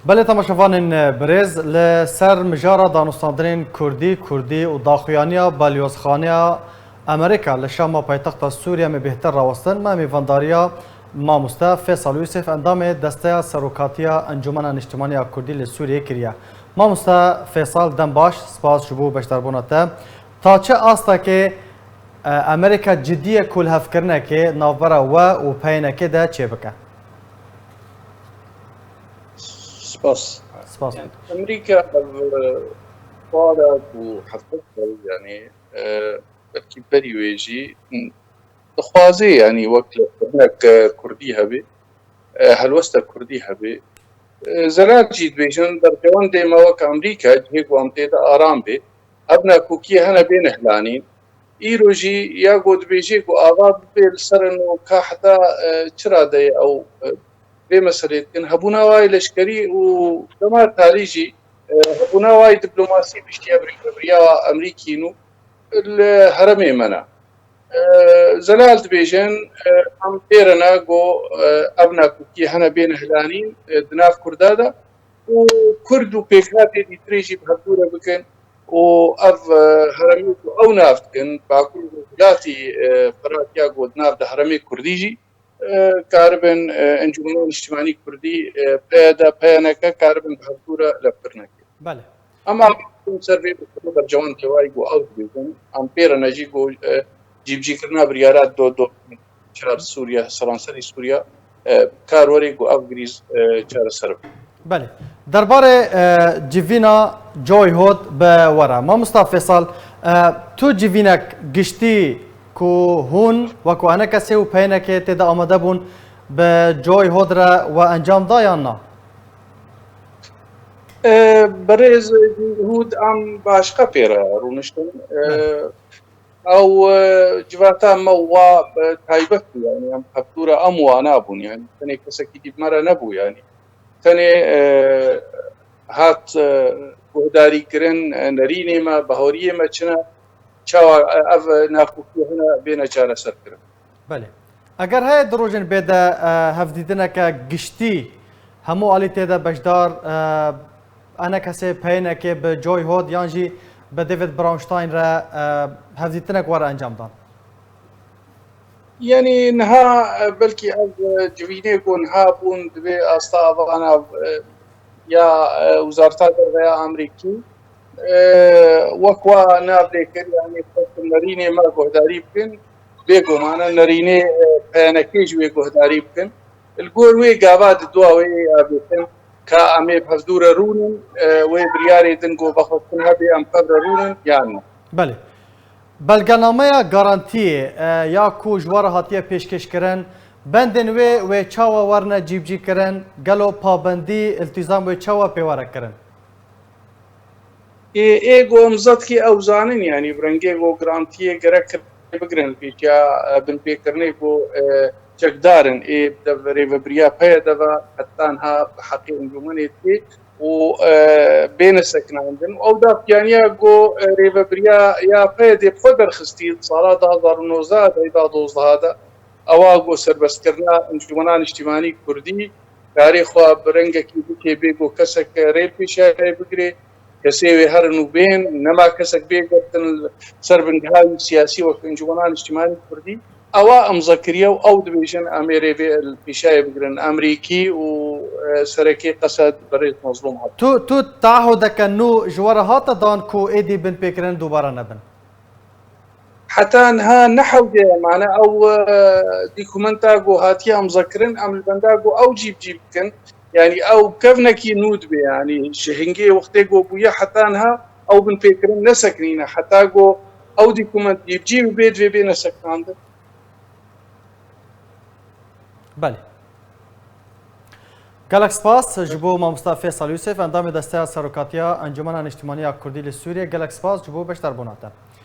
بله تماشاوان برز لسر مجارا دانستاندرین کردی و داخویانیا بالیوزخانه امریکا لشام پایتخت سوریه می بهتر راوستن ما میوانداریا ماموستا فیصل یوسف اندام دسته سروکاتیا انجمن اجتماعی کردی لسوریه کریه. ماموستا فیصل دم باش سپاس شبو بشتربونته تا چه آستا که امریکا جدیه کل هفکرنه که ناورا و پینه که ده چه بکه؟ سپاس. سپاس. امریکا فارق وحفظت يعني بركي بري ويجي دخوازي يعني وقت هناك كردي هبي هلوستا كردي هبي زلال جيد بيجن درجوان ديما وك امريكا جيك وامتيدا ارام بي ابنا كوكي هنا بين هلانين ايروجي يا قد بيجيك واغاب بالسرن كحدا تشرادي او بمسألة كن هبونا واي لشكري ودما تاريجي هبونا واي دبلوماسي بشتي بريا أمريكي نو الهرمي منا زلال دبيجن عم بيرنا جو أبنا كوكي هنا بين هلانين دناف كردادا وكرد وبيكاتي دي تريجي بهدورة بكن وأف هرمي أو نافتكن باكل بلاتي فراتيا جو دناف ده هرمي كرديجي كاربن انجمن اجتماعي كردي بيدا بينك كاربن بهدورة لبرنك. بله. أما سرفي برجوان تواي جو أوت بيكون أم بيرنا جي جو جيب كرنا بريارات دو شرار سوريا سرانسري سوريا كاروري جو أفغريز شرار سرب. بله. درباره جیوینا جوی هود به ورا ما مصطفی فیصل تو جیوینک گشتی کو هون و کو انا کسی و پینه که تدا آمده بون به جوی هود را و انجام دایان نه برز هود ام باشقه پیرا رونشتن او جواتا موا تایبت يعني ام خبطوره اموا نابون يعني تاني كسكي دي مرة نبو يعني تاني هات بهداري كرن نريني ما بهوريه ما چنا چاوا اف ناخوكي هنا بين چارة سر كرن. بله. اگر های دروجن بيدا هفديدنا كگشتي همو آلی تیدا بجدار انا کسی پینه که به جوی هود یانجی به دیوید براونشتاین را هفديدنا ورا انجام دان. يعني نها بلكي از جويني كون ها بون دبي استاذانا يا وزارة الدفاع امريكي وكوا نابدي كر يعني نريني ما قهداري بكن بيقو معنا نريني بانكيج وقهداري بكن القوروي قابات دواوي بكن كامي بهزدور رونن وبرياري دنقو بخصنها بام قبر رونن يعني. بله. بلگنامه گارانتی یا کو جوار هاتیه پیشکش کرن بندن و چاوا ورنه جیبجی کرن گلو پابندی التزام و چاوا پیواره کرن ايجو مزدكي اوزانين يعني برنجيجو جرانتيه جرك بقرن بيجا بن بيكرنيجو جقدارن اي بدري بريا بيدفا حتانها حقيقة جمانيتي و بين السكن عندن او داف يعني جو ريفا بريا يا بيدي بقدر خستي صارات هزار نوزاد اذا دوز هذا اواغو سربسكرنا انجمنان اجتماعي كردي تاريخ برنجكي بكي بيجو كسك ريبي شاي بقري كسي هرنو بين نما كسك بيجتن سربنجهاي سياسي وكنجمنان اجتماعي كردي أوا مذكرية أو دبيجن أمريكي البيشاي بقرن أمريكي وسركي قصد بريد مظلوم هذا. تو تعهدك إنه جوارهات دان كو إيدي بن بيكرن دوباره نبن. حتى انها نحو معنا او ديكومنتاغو هاتيا مذكرن ام البنداغو او جيب كن يعني او كفنكي نود بي يعني شهنجي وقتيغو بويا حتى انها او بن بيكرن نسكنينا حتاغو او ديكومنت جيب بيت في بين سكنان. بله. گلک سپاس جبو ما مصطفی فیصل یوسف اندام دسته سروکاتیا انجمن اجتماعی کردی لسوریه گلک سپاس جبو بشتر بوناته.